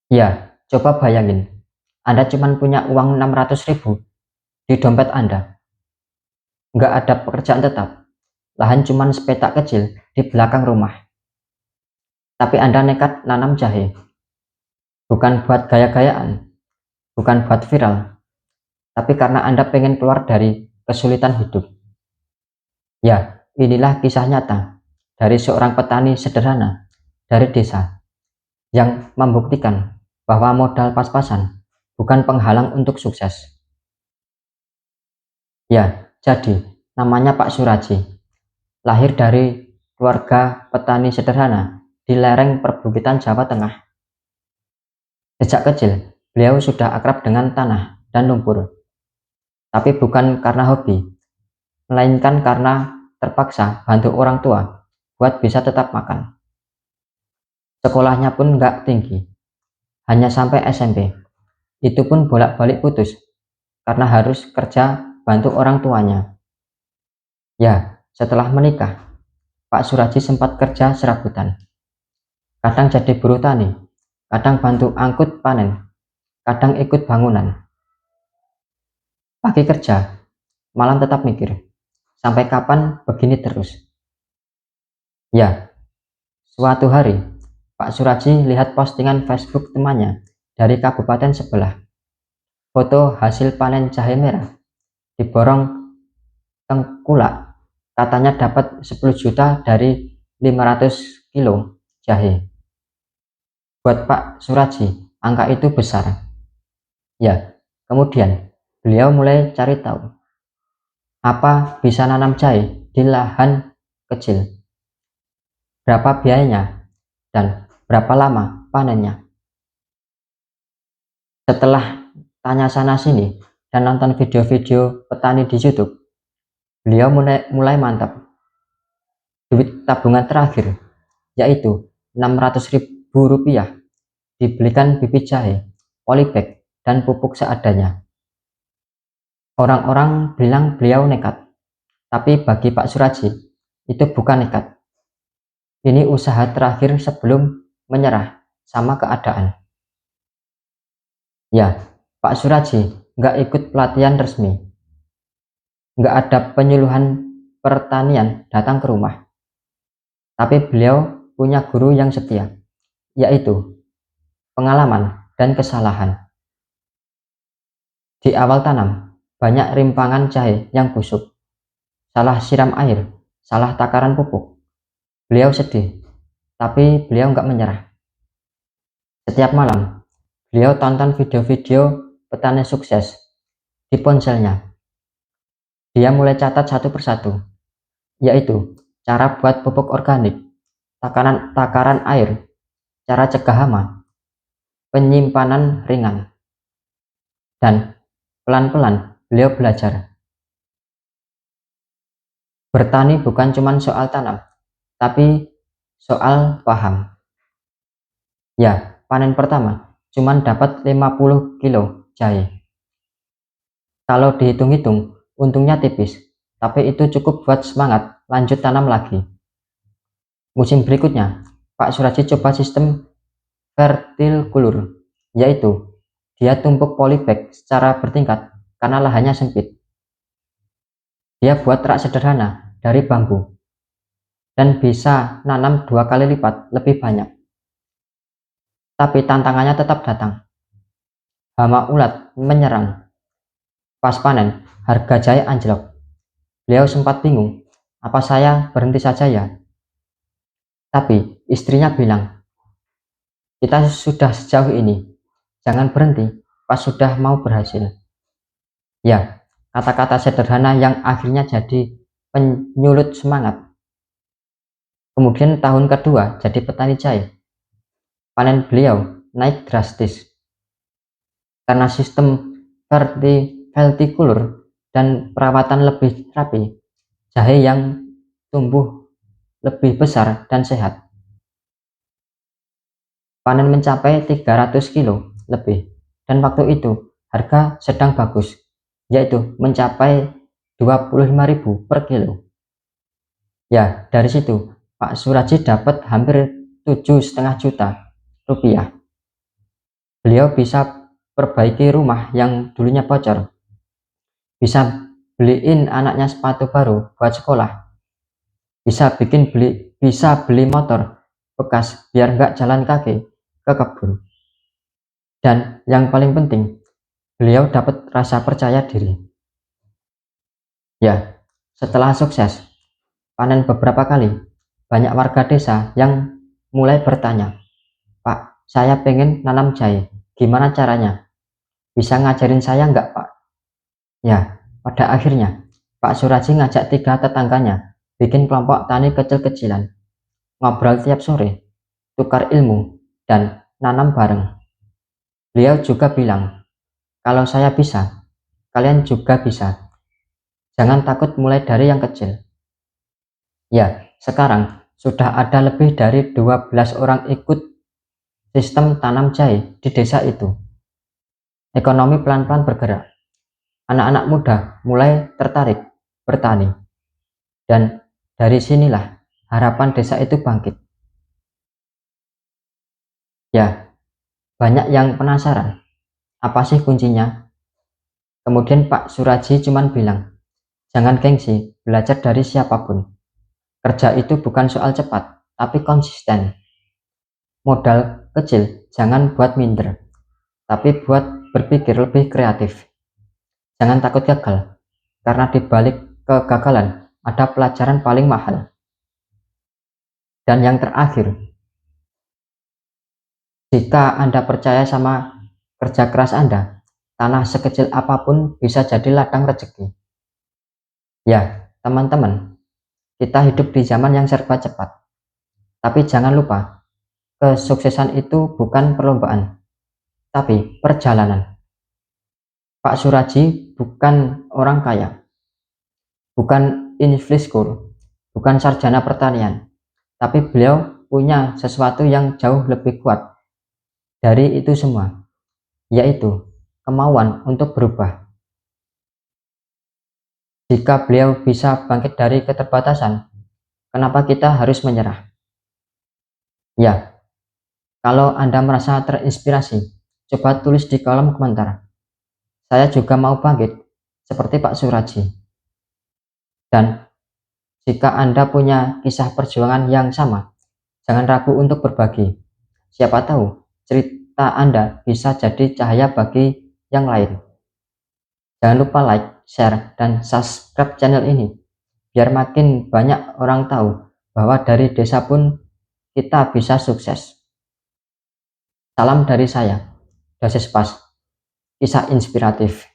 Ya, coba bayangin, Anda cuma punya uang 600.000 di dompet Anda, nggak ada pekerjaan tetap, lahan cuma sepetak kecil di belakang rumah, tapi Anda nekat nanam jahe, bukan buat gaya-gayaan, bukan buat viral, tapi karena Anda pengen keluar dari kesulitan hidup. Ya, inilah kisah nyata dari seorang petani sederhana dari desa yang membuktikan bahwa modal pas-pasan bukan penghalang untuk sukses. Ya, jadi namanya Pak Suraji, lahir dari keluarga petani sederhana di lereng perbukitan Jawa Tengah. Sejak kecil, beliau sudah akrab dengan tanah dan lumpur, tapi bukan karena hobi, melainkan karena terpaksa bantu orang tua buat bisa tetap makan. Sekolahnya pun nggak tinggi, hanya sampai SMP. Itu pun bolak-balik putus karena harus kerja bantu orang tuanya. Ya, setelah menikah, Pak Suraji sempat kerja serabutan. Kadang jadi buruh tani, kadang bantu angkut panen, kadang ikut bangunan. Pagi kerja, malam tetap mikir, sampai kapan begini terus? Ya, suatu hari, Pak Suraji lihat postingan Facebook temannya dari kabupaten sebelah. Foto hasil panen jahe merah diborong tengkulak, katanya dapat 10 juta dari 500 kilo jahe. Buat Pak Suraji, angka itu besar. Ya, kemudian beliau mulai cari tahu apa bisa nanam jahe di lahan kecil, berapa biayanya, dan berapa lama panennya. Setelah tanya sana sini dan nonton video-video petani di YouTube, beliau mulai mantap. Duit tabungan terakhir, yaitu 600.000 rupiah, dibelikan bibit jahe, polybag, dan pupuk seadanya. Orang-orang bilang beliau nekat, tapi bagi Pak Suraji, itu bukan nekat. Ini usaha terakhir sebelum menyerah sama keadaan. Ya, Pak Suraji nggak ikut pelatihan resmi, nggak ada penyuluhan pertanian datang ke rumah. Tapi beliau punya guru yang setia, yaitu pengalaman dan kesalahan. Di awal tanam, banyak rimpangan jahe yang busuk, salah siram air, salah takaran pupuk. Beliau sedih, tapi beliau nggak menyerah. Setiap malam, beliau tonton video-video petani sukses di ponselnya. Dia mulai catat satu persatu, yaitu cara buat pupuk organik, takaran air, cara cegah hama, penyimpanan ringan, dan pelan-pelan beliau belajar. Bertani bukan cuma soal tanam, tapi soal paham. Ya, panen pertama cuma dapat 50 kilo jahe. Kalau dihitung-hitung, untungnya tipis, tapi itu cukup buat semangat lanjut tanam lagi. Musim berikutnya, Pak Suraji coba sistem vertikultur, yaitu dia tumpuk polybag secara bertingkat karena lahannya sempit. Dia buat rak sederhana dari bambu dan bisa nanam 2 kali lipat lebih banyak. Tapi tantangannya tetap datang. Hama ulat menyerang. Pas panen, harga jahe anjlok. Beliau sempat bingung, apa saya berhenti saja ya? Tapi istrinya bilang, kita sudah sejauh ini, jangan berhenti pas sudah mau berhasil. Ya, kata-kata sederhana yang akhirnya jadi penyulut semangat. Kemudian tahun kedua jadi petani jahe. Panen beliau naik drastis karena sistem vertikultur dan perawatan lebih rapi. Jahe yang tumbuh lebih besar dan sehat. Panen mencapai 300 kilo lebih, dan waktu itu harga sedang bagus, yaitu mencapai 25.000 per kilo. Ya, dari situ Pak Suraji dapat hampir 7,5 juta rupiah. Beliau bisa perbaiki rumah yang dulunya bocor, bisa beliin anaknya sepatu baru buat sekolah, bisa beli motor bekas biar nggak jalan kaki ke kebun. Dan yang paling penting, beliau dapat rasa percaya diri. Ya, setelah sukses panen beberapa kali, banyak warga desa yang mulai bertanya, "Pak, saya pengen nanam jahe. Gimana caranya? Bisa ngajarin saya nggak, Pak?" Ya, pada akhirnya Pak Suraji ngajak 3 tetangganya bikin kelompok tani kecil-kecilan, ngobrol tiap sore, tukar ilmu, dan nanam bareng. Beliau juga bilang, "Kalau saya bisa, kalian juga bisa. Jangan takut mulai dari yang kecil." Ya, sekarang sudah ada lebih dari 12 orang ikut sistem tanam jahe di desa itu. Ekonomi pelan-pelan bergerak. Anak-anak muda mulai tertarik bertani. Dan dari sinilah harapan desa itu bangkit. Ya, banyak yang penasaran. Apa sih kuncinya? Kemudian Pak Suraji cuman bilang, "Jangan gengsi, belajar dari siapapun. Kerja itu bukan soal cepat, tapi konsisten. Modal kecil jangan buat minder, tapi buat berpikir lebih kreatif. Jangan takut gagal, karena di balik kegagalan ada pelajaran paling mahal." Dan yang terakhir, jika Anda percaya sama kerja keras Anda, tanah sekecil apapun bisa jadi ladang rezeki. Ya, teman-teman, kita hidup di zaman yang serba cepat. Tapi jangan lupa, kesuksesan itu bukan perlombaan, tapi perjalanan. Pak Suraji bukan orang kaya, bukan investor, bukan sarjana pertanian, tapi beliau punya sesuatu yang jauh lebih kuat dari itu semua, yaitu kemauan untuk berubah. Jika beliau bisa bangkit dari keterbatasan, kenapa kita harus menyerah? Ya, kalau Anda merasa terinspirasi, coba tulis di kolom komentar. Saya juga mau bangkit, seperti Pak Suraji. Dan jika Anda punya kisah perjuangan yang sama, jangan ragu untuk berbagi. Siapa tahu cerita Anda bisa jadi cahaya bagi yang lain. Jangan lupa like, share, dan subscribe channel ini, biar makin banyak orang tahu bahwa dari desa pun kita bisa sukses. Salam dari saya, Dosis Pas, kisah inspiratif.